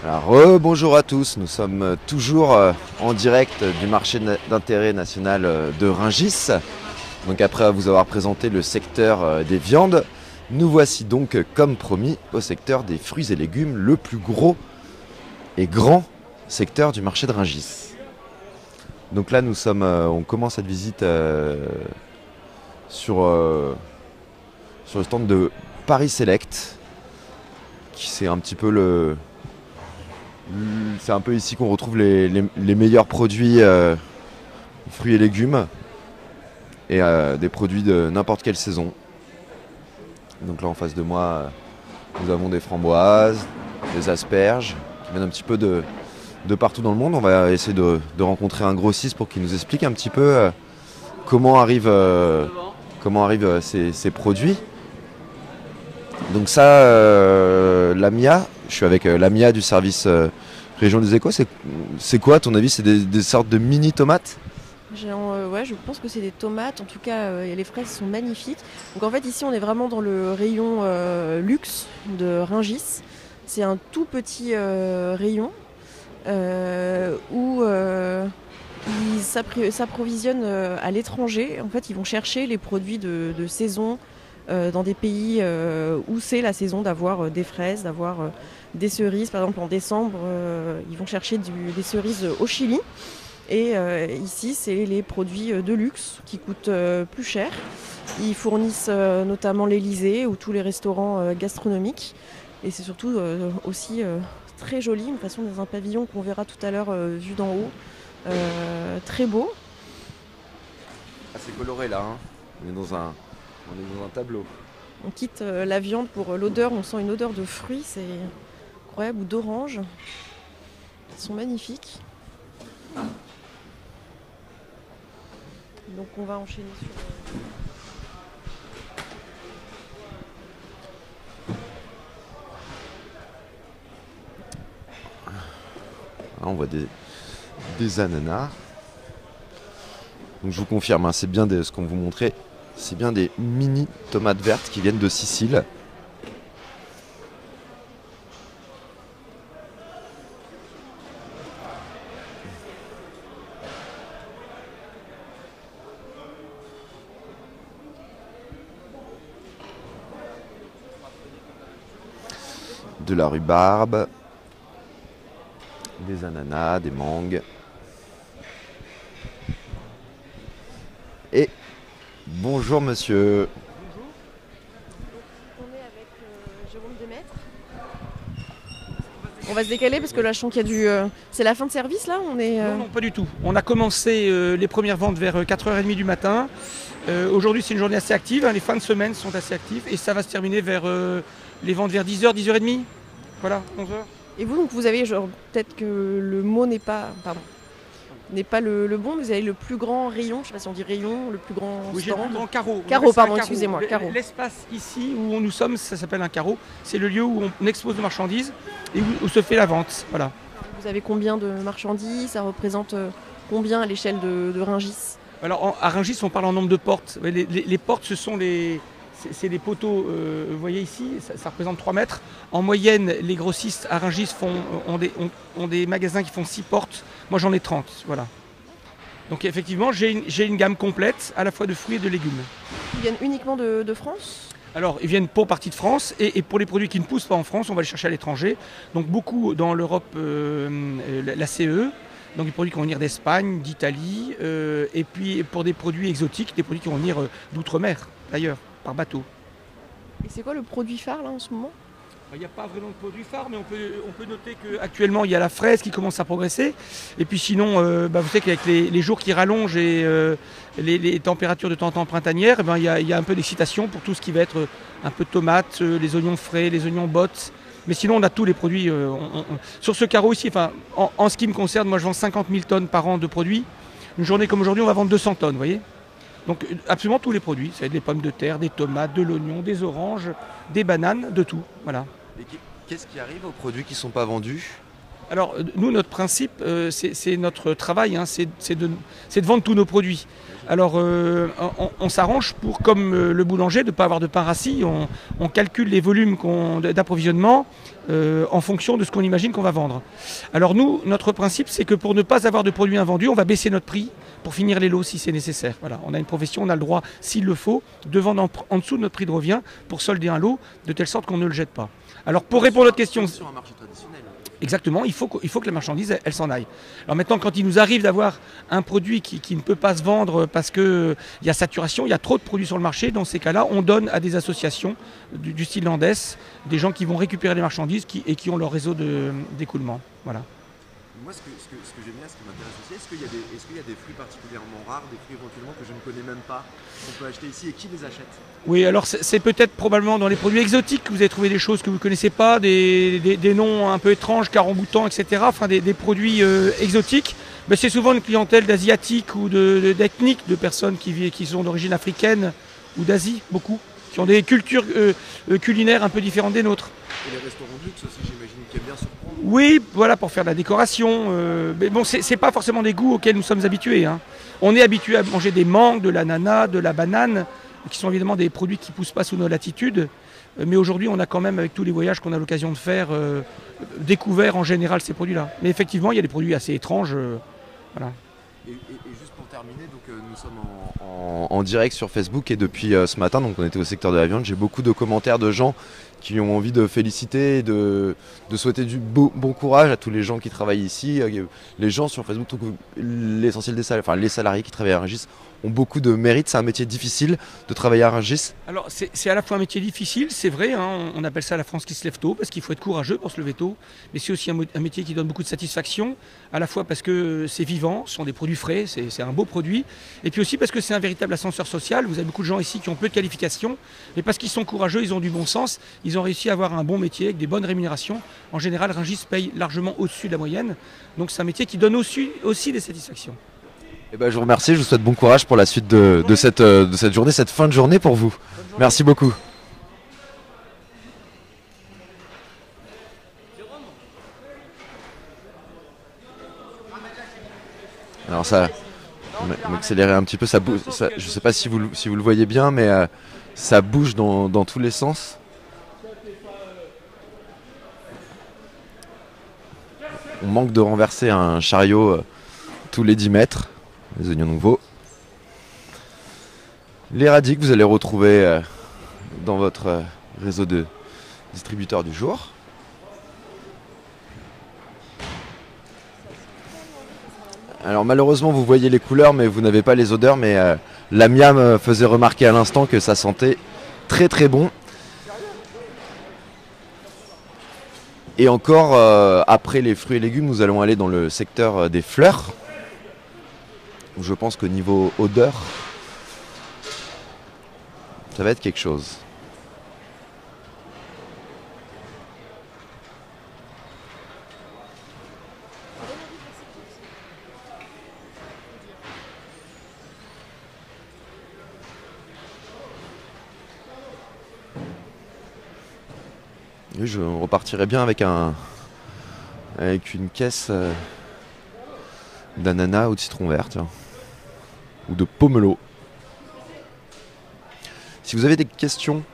Alors, bonjour à tous, nous sommes toujours en direct du marché d'intérêt national de Rungis. Donc après vous avoir présenté le secteur des viandes, nous voici donc comme promis au secteur des fruits et légumes, le plus gros et grand secteur du marché de Rungis. Donc là on commence cette visite sur, sur le stand de Paris Select, qui c'est un petit peu c'est un peu ici qu'on retrouve les meilleurs produits fruits et légumes et des produits de n'importe quelle saison. Donc là en face de moi, nous avons des framboises, des asperges qui viennent un petit peu de partout dans le monde. On va essayer de rencontrer un grossiste pour qu'il nous explique un petit peu comment arrivent ces produits. Donc ça, Lamia, je suis avec Lamia du service Région des Échos. C'est quoi à ton avis? C'est des sortes de mini tomates? Ouais, je pense que c'est des tomates. En tout cas, et les fraises sont magnifiques. Donc en fait, ici, on est vraiment dans le rayon luxe de Rungis. C'est un tout petit rayon où ils s'approvisionnent à l'étranger. En fait, ils vont chercher les produits de saison dans des pays où c'est la saison d'avoir des fraises, d'avoir des cerises. Par exemple, en décembre, ils vont chercher des cerises au Chili. Et ici, c'est les produits de luxe qui coûtent plus cher. Ils fournissent notamment l'Élysée ou tous les restaurants gastronomiques. Et c'est surtout aussi très joli, une façon dans un pavillon qu'on verra tout à l'heure vu d'en haut. Très beau. Assez coloré là, hein. On est dans un tableau. On quitte la viande pour l'odeur, on sent une odeur de fruits, c'est incroyable, ou d'orange. Ils sont magnifiques. Donc on va enchaîner sur... Là, on voit des ananas. Donc je vous confirme, hein, c'est bien ce qu'on vous montrait. C'est bien des mini tomates vertes qui viennent de Sicile. De la rhubarbe, des ananas, des mangues. Et bonjour monsieur. On est avec Jérôme Demaître. On va se décaler parce que là je sens qu'il y a c'est la fin de service là, on est... Non, pas du tout. On a commencé les premières ventes vers 4h30 du matin. Aujourd'hui c'est une journée assez active, hein. Les fins de semaine sont assez actives et ça va se terminer vers les ventes vers 10h, 10h30. Voilà, 11h. Et vous, donc vous avez, genre, peut-être que le mot n'est pas, pardon, n'est pas le bon, vous avez le plus grand rayon, je sais pas si on dit rayon, le plus grand Oui, j'ai le stand. plus grand carreau. Carreau, pardon, excusez-moi, carreau. L'espace ici où nous sommes, ça s'appelle un carreau. C'est le lieu où on expose nos marchandises et où se fait la vente. Voilà. Vous avez combien de marchandises? Ça représente combien à l'échelle de Rungis? Alors à Rungis, on parle en nombre de portes. Les portes, ce sont c'est les poteaux, vous voyez ici, ça représente 3 mètres. En moyenne, les grossistes à Rungis ont des magasins qui font 6 portes. Moi, j'en ai 30, voilà. Donc effectivement, j'ai une gamme complète, à la fois de fruits et de légumes. Ils viennent uniquement de France? Alors, ils viennent pour partie de France, et pour les produits qui ne poussent pas en France, on va les chercher à l'étranger. Donc beaucoup dans l'Europe, la CE, donc des produits qui vont venir d'Espagne, d'Italie, et puis pour des produits exotiques, des produits qui vont venir d'outre-mer, d'ailleurs, par bateau. Et c'est quoi le produit phare là en ce moment? Il n'y a pas vraiment de produit phare, mais on peut noter qu'actuellement il y a la fraise qui commence à progresser. Et puis sinon, vous savez qu'avec les jours qui rallongent et les températures de temps en temps printanières, il y a un peu d'excitation pour tout ce qui va être un peu de tomates, les oignons frais, les oignons bottes. Mais sinon, on a tous les produits. Sur ce carreau ici, en ce qui me concerne, moi je vends 50 000 tonnes par an de produits. Une journée comme aujourd'hui, on va vendre 200 tonnes, vous voyez. Donc absolument tous les produits, c'est des pommes de terre, des tomates, de l'oignon, des oranges, des bananes, de tout. Voilà. Et qu'est-ce qui arrive aux produits qui ne sont pas vendus? Alors, nous, notre principe, c'est notre travail, hein, c'est de vendre tous nos produits. Alors, on s'arrange pour, comme le boulanger, de ne pas avoir de pain rassis. On calcule les volumes d'approvisionnement en fonction de ce qu'on imagine qu'on va vendre. Alors, nous, notre principe, c'est que pour ne pas avoir de produits invendus, on va baisser notre prix pour finir les lots si c'est nécessaire. Voilà, on a une profession, on a le droit, s'il le faut, de vendre en dessous de notre prix de revient pour solder un lot, de telle sorte qu'on ne le jette pas. Alors, pour répondre à votre question... Sur un marché traditionnel. Exactement, il faut que la marchandise, elle s'en aille. Alors maintenant, quand il nous arrive d'avoir un produit qui ne peut pas se vendre parce qu'il y a saturation, il y a trop de produits sur le marché, dans ces cas-là, on donne à des associations du style Landes, des gens qui vont récupérer les marchandises et qui ont leur réseau d'écoulement. Voilà. Moi, ce que j'aime bien, ce qui m'intéresse aussi, est-ce qu'il y a des fruits particulièrement rares, des fruits éventuellement que je ne connais même pas, qu'on peut acheter ici et qui les achète? Oui, alors c'est peut-être probablement dans les produits exotiques que vous avez trouvé des choses que vous ne connaissez pas, des noms un peu étranges, caramboutans, etc. Enfin, des produits exotiques. Mais c'est souvent une clientèle d'asiatiques ou d'ethniques, de personnes qui sont d'origine africaine ou d'Asie, beaucoup, qui ont des cultures culinaires un peu différentes des nôtres. Et les restaurants de luxe aussi, j'imagine, qui aiment bien surprendre. Oui, voilà, pour faire de la décoration. Mais bon, c'est pas forcément des goûts auxquels nous sommes habitués, hein. On est habitué à manger des mangues, de l'ananas, de la banane, qui sont évidemment des produits qui ne poussent pas sous nos latitudes. Mais aujourd'hui, on a quand même, avec tous les voyages qu'on a l'occasion de faire, découvert en général ces produits-là. Mais effectivement, il y a des produits assez étranges. Voilà. Et juste pour terminer, donc, nous sommes en direct sur Facebook et depuis ce matin, donc on était au secteur de la viande, j'ai beaucoup de commentaires de gens qui ont envie de féliciter et de souhaiter du bon courage à tous les gens qui travaillent ici. Les gens sur Facebook trouvent que l'essentiel des salariés, enfin les salariés qui travaillent à Rungis ont beaucoup de mérite. C'est un métier difficile de travailler à Rungis. Alors c'est à la fois un métier difficile, c'est vrai, hein, on appelle ça la France qui se lève tôt, parce qu'il faut être courageux pour se lever tôt, mais c'est aussi un métier qui donne beaucoup de satisfaction, à la fois parce que c'est vivant, ce sont des produits frais, c'est un beau produit, et puis aussi parce que c'est un véritable ascenseur social. Vous avez beaucoup de gens ici qui ont peu de qualifications, mais parce qu'ils sont courageux, ils ont du bon sens, ils ont réussi à avoir un bon métier avec des bonnes rémunérations. En général, Rungis paye largement au-dessus de la moyenne, donc c'est un métier qui donne aussi des satisfactions. Eh ben, je vous remercie, je vous souhaite bon courage pour la suite de cette journée, cette fin de journée pour vous. Merci beaucoup. Alors ça, m'accélérer un petit peu, ça bouge. Ça, je ne sais pas si vous le voyez bien, mais ça bouge dans tous les sens. On manque de renverser un chariot tous les 10 mètres. Les oignons nouveaux. Les radis que vous allez retrouver dans votre réseau de distributeurs du jour. Alors malheureusement vous voyez les couleurs mais vous n'avez pas les odeurs, mais la miam faisait remarquer à l'instant que ça sentait très très bon. Et encore après les fruits et légumes, nous allons aller dans le secteur des fleurs. Où je pense qu'au niveau odeur, ça va être quelque chose. Oui, je repartirai bien avec une caisse d'ananas ou de citron vert, tiens. Ou de pomelo. Si vous avez des questions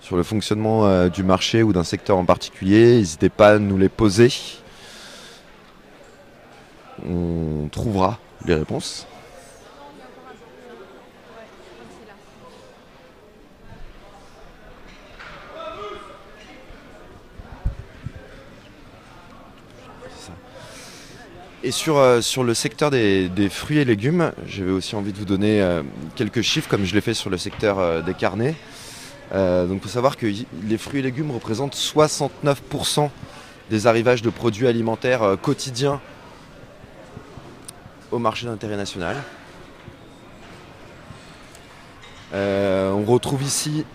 sur le fonctionnement du marché ou d'un secteur en particulier, n'hésitez pas à nous les poser. On trouvera les réponses. Et sur le secteur des fruits et légumes, j'avais aussi envie de vous donner quelques chiffres comme je l'ai fait sur le secteur des carnets. Donc il faut savoir que les fruits et légumes représentent 69% des arrivages de produits alimentaires quotidiens au marché d'intérêt national. On retrouve ici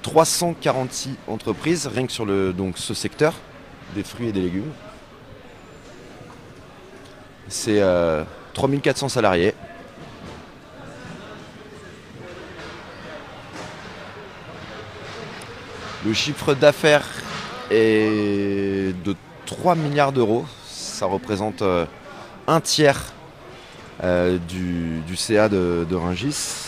346 entreprises, rien que sur ce secteur des fruits et des légumes. C'est 3400 salariés. Le chiffre d'affaires est de 3 milliards d'euros. Ça représente un tiers du CA de Rungis.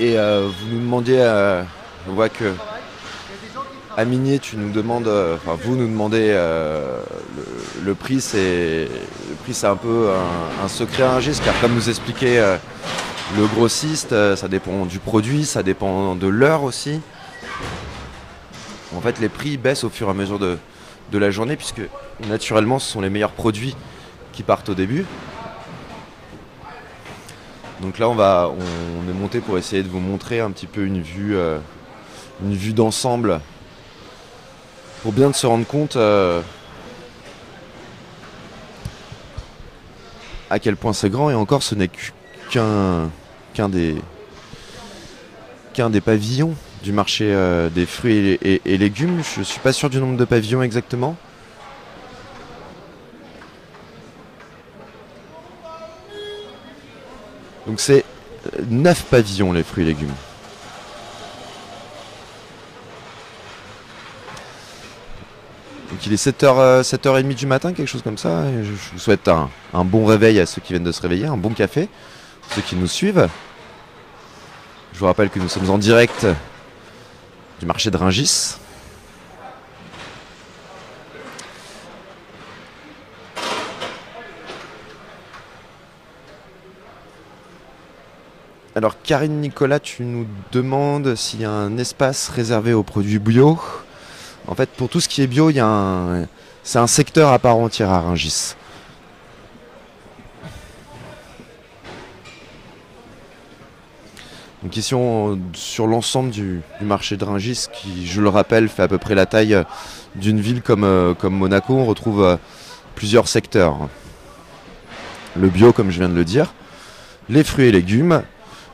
Et vous nous demandiez, je vois que à Minier, tu nous demandes, vous nous demandez le prix. Le prix, c'est un peu un secret à Rungis, car comme nous expliquait le grossiste, ça dépend du produit, ça dépend de l'heure aussi. En fait, les prix baissent au fur et à mesure de la journée, puisque naturellement, ce sont les meilleurs produits qui partent au début. Donc là, on est monté pour essayer de vous montrer un petit peu une vue d'ensemble, pour bien se rendre compte à quel point c'est grand. Et encore, ce n'est qu'un des pavillons du marché des fruits et légumes. Je ne suis pas sûr du nombre de pavillons exactement. Donc c'est 9 pavillons, les fruits et légumes. Donc il est 7h30 du matin, quelque chose comme ça. Et je vous souhaite un bon réveil à ceux qui viennent de se réveiller, un bon café, ceux qui nous suivent. Je vous rappelle que nous sommes en direct du marché de Rungis. Alors Karine Nicolas, tu nous demandes s'il y a un espace réservé aux produits bio. En fait, pour tout ce qui est bio, c'est un secteur à part entière à Rungis. Donc ici, sur l'ensemble du marché de Rungis, qui, je le rappelle, fait à peu près la taille d'une ville comme Monaco, on retrouve plusieurs secteurs. Le bio, comme je viens de le dire, les fruits et légumes,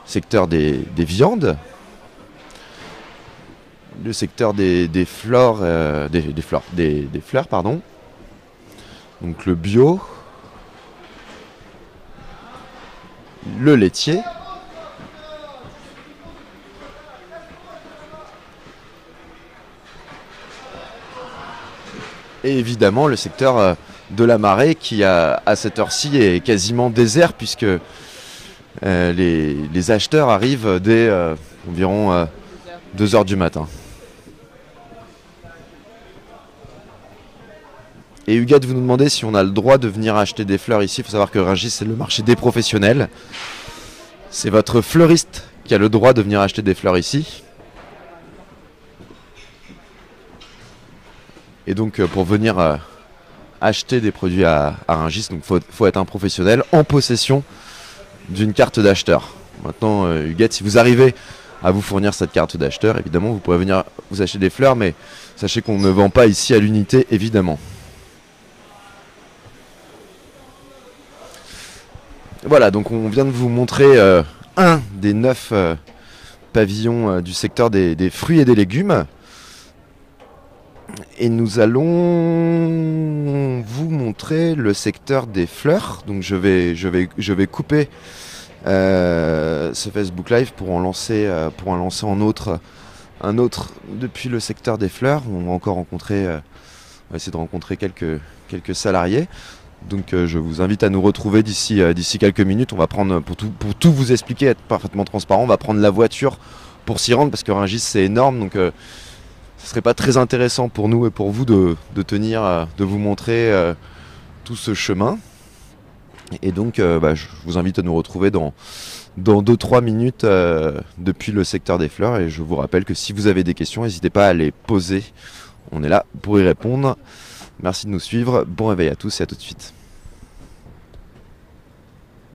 secteur des viandes, le secteur des fleurs, pardon. Donc le bio, le laitier, et évidemment le secteur de la marée qui à cette heure-ci est quasiment désert, puisque les acheteurs arrivent dès environ 2h du matin. Et Huguette, vous nous demandez si on a le droit de venir acheter des fleurs ici. Il faut savoir que Rungis, c'est le marché des professionnels. C'est votre fleuriste qui a le droit de venir acheter des fleurs ici. Et donc pour venir acheter des produits à Rungis, il faut être un professionnel en possession d'une carte d'acheteur. Maintenant, Huguette, si vous arrivez à vous fournir cette carte d'acheteur, évidemment, vous pourrez venir vous acheter des fleurs, mais sachez qu'on ne vend pas ici à l'unité, évidemment. Voilà, donc on vient de vous montrer un des 9 pavillons du secteur des fruits et des légumes. Et nous allons vous montrer le secteur des fleurs. Donc je vais couper ce Facebook Live pour en lancer un autre depuis le secteur des fleurs. On va encore essayer de rencontrer quelques salariés. Donc je vous invite à nous retrouver d'ici quelques minutes. On va prendre, pour tout vous expliquer, être parfaitement transparent, on va prendre la voiture pour s'y rendre, parce que Rungis c'est énorme. Donc ce serait pas très intéressant pour nous et pour vous de vous montrer tout ce chemin. Et donc je vous invite à nous retrouver dans 2-3 minutes depuis le secteur des fleurs. Et je vous rappelle que si vous avez des questions, n'hésitez pas à les poser. On est là pour y répondre. Merci de nous suivre. Bon réveil à tous et à tout de suite.